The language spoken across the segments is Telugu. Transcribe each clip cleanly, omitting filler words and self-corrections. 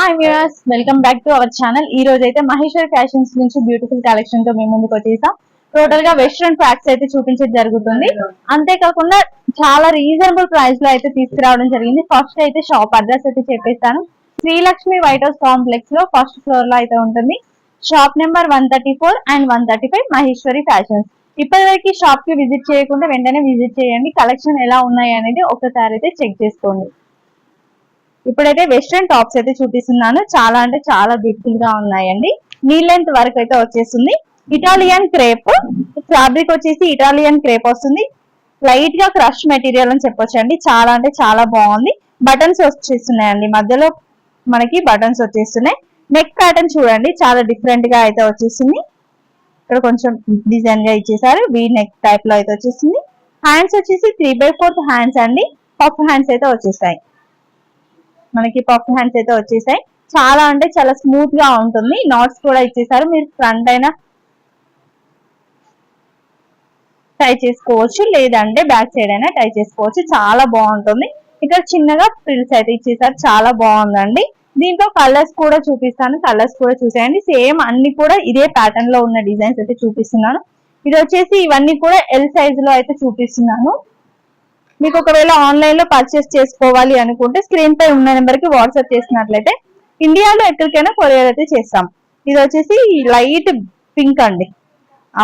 Hi viewers, welcome back to our channel. ఈ రోజు అయితే మహేశ్వరి ఫ్యాషన్స్ నుంచి బ్యూటిఫుల్ కలెక్షన్ తో మేము ముందుకు వచ్చేసాం. టోటల్ గా వెస్ట్రన్ ఫ్యాక్స్ అయితే చూపించడం జరుగుతుంది. అంతేకాకుండా చాలా రీజనబుల్ ప్రైస్ లో అయితే తీసుకురావడం జరిగింది. ఫస్ట్ అయితే షాప్ అడ్రస్ అయితే చెప్పేస్తాను. శ్రీలక్ష్మి వైట్ హౌస్ కాంప్లెక్స్ లో ఫస్ట్ ఫ్లోర్ లో అయితే ఉంటుంది. Shop number 134 and 135 Maheshwari fashions. ఇప్పటివరకు షాప్ కి విజిట్ చేయకుండా వెంటనే విజిట్ చేయండి. కలెక్షన్ ఎలా ఉన్నాయి అనేది ఒకసారి అయితే చెక్ చేసుకోండి. ఇప్పుడైతే వెస్ట్రన్ టాప్స్ అయితే చూపిస్తున్నాను. చాలా అంటే చాలా బ్యూటిఫుల్ గా ఉన్నాయండి. నీ లెంత్ వరకు అయితే వచ్చేస్తుంది. ఇటాలియన్ క్రేప్ ఫ్యాబ్రిక్ వచ్చేసి ఇటాలియన్ క్రేప్ వస్తుంది. లైట్ గా క్రష్ మెటీరియల్ అని చెప్పొచ్చు అండి. చాలా అంటే చాలా బాగుంది. బటన్స్ వచ్చేస్తున్నాయండి, మధ్యలో మనకి బటన్స్ వచ్చేస్తున్నాయి. నెక్ ప్యాటర్న్ చూడండి, చాలా డిఫరెంట్ గా అయితే వచ్చేసింది. ఇక్కడ కొంచెం డిజైన్ గా ఇచ్చేసారు. వీ నెక్ టైప్ లో అయితే వచ్చేసింది. హ్యాండ్స్ వచ్చేసి 3/4 హ్యాండ్స్ అండి. పఫ్ హ్యాండ్స్ అయితే వచ్చేసాయి. మనకి పఫ్ హ్యాండ్స్ అయితే వచ్చేసాయి. చాలా అంటే చాలా స్మూత్ గా ఉంటుంది. నాట్స్ కూడా ఇచ్చేసారు. మీరు ఫ్రంట్ అయినా టై చేసుకోవచ్చు, లేదంటే బ్యాక్ సైడ్ అయినా టై చేసుకోవచ్చు. చాలా బాగుంటుంది. ఇక్కడ చిన్నగా ఫ్రిల్స్ అయితే ఇచ్చేసారు. చాలా బాగుందండి. దీంట్లో కలర్స్ కూడా చూపిస్తాను. కలర్స్ కూడా చూసేయండి. సేమ్ అన్ని కూడా ఇదే ప్యాటర్న్ లో ఉన్న డిజైన్స్ అయితే చూపిస్తున్నాను. ఇది వచ్చేసి ఇవన్నీ కూడా ఎల్ సైజ్ లో అయితే చూపిస్తున్నాను. మీకు ఒకవేళ ఆన్లైన్ లో పర్చేస్ చేసుకోవాలి అనుకుంటే స్క్రీన్ పై ఉన్న నెంబర్ కి వాట్సాప్ చేసినట్లయితే ఇండియాలో ఎక్కడికైనా కొరియర్ అయితే చేస్తాం. ఇది వచ్చేసి లైట్ పింక్ అండి.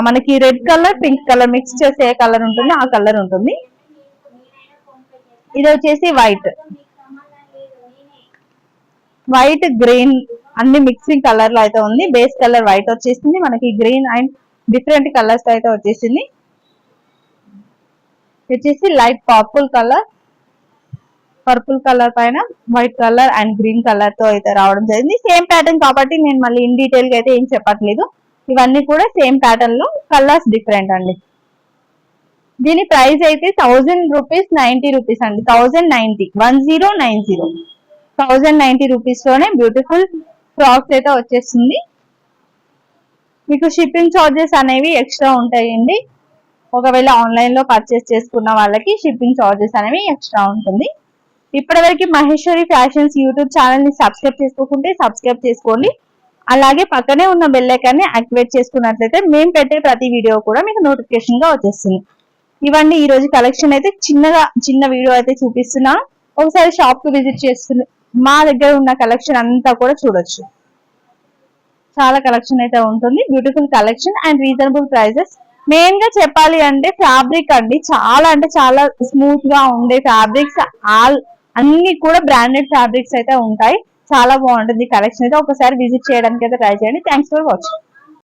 మనకి red colour pink colour mix చేస్తే ఏ కలర్ ఉంటుంది ఆ కలర్ ఉంటుంది. ఇది వచ్చేసి వైట్ గ్రీన్ అన్ని మిక్సింగ్ కలర్ లో అయితే ఉంది. బేస్ కలర్ వైట్ వచ్చేసింది. మనకి గ్రీన్ అండ్ డిఫరెంట్ కలర్స్ అయితే వచ్చేసింది. వచ్చేసి లైట్ పర్పుల్ కలర్ పైన white colour and green colour తో అయితే రావడం జరిగింది. సేమ్ ప్యాటర్న్ కాబట్టి నేను మళ్ళీ ఇన్ డీటెయిల్ గా అయితే ఏం చెప్పట్లేదు. ఇవన్నీ కూడా సేమ్ ప్యాటర్న్ లో కలర్స్ డిఫరెంట్ అండి. దీని ప్రైస్ అయితే 1090 రూపీస్ అండి. 1090 రూపీస్ లోనే బ్యూటిఫుల్ ఫ్రాక్స్ అయితే వచ్చేస్తుంది. మీకు షిప్పింగ్ చార్జెస్ అనేవి ఎక్స్ట్రా ఉంటాయండి. ఒకవేళ ఆన్లైన్ లో పర్చేస్ చేసుకున్న వాళ్ళకి షిప్పింగ్ చార్జెస్ అనేవి ఎక్స్ట్రా ఉంటుంది. ఇప్పటివరకు మహేశ్వరి ఫ్యాషన్స్ యూట్యూబ్ ఛానల్ ని సబ్స్క్రైబ్ చేసుకోకుంటే సబ్స్క్రైబ్ చేసుకోండి. అలాగే పక్కనే ఉన్న బెల్ ఐకాన్ ని యాక్టివేట్ చేసుకున్నట్లయితే మేము పెట్టే ప్రతి వీడియో కూడా మీకు నోటిఫికేషన్ గా వచ్చేస్తుంది. ఇవన్నీ ఈ రోజు కలెక్షన్ అయితే చిన్న వీడియో అయితే చూపిస్తున్నాను. ఒకసారి షాప్ కు విజిట్ చేస్తుంది. మా దగ్గర ఉన్న కలెక్షన్ అంతా కూడా చూడొచ్చు. చాలా కలెక్షన్ అయితే ఉంటుంది. Beautiful collection and reasonable prices. Main గా చెప్పాలి అంటే ఫ్యాబ్రిక్ అండి, చాలా అంటే చాలా స్మూత్ గా ఉండే ఫ్యాబ్రిక్స్. అన్ని కూడా బ్రాండెడ్ ఫ్యాబ్రిక్స్ అయితే ఉంటాయి. చాలా బాగుంటుంది కలెక్షన్ అయితే. ఒకసారి విజిట్ చేయడానికి అయితే ట్రై చేయండి. Thanks for watching.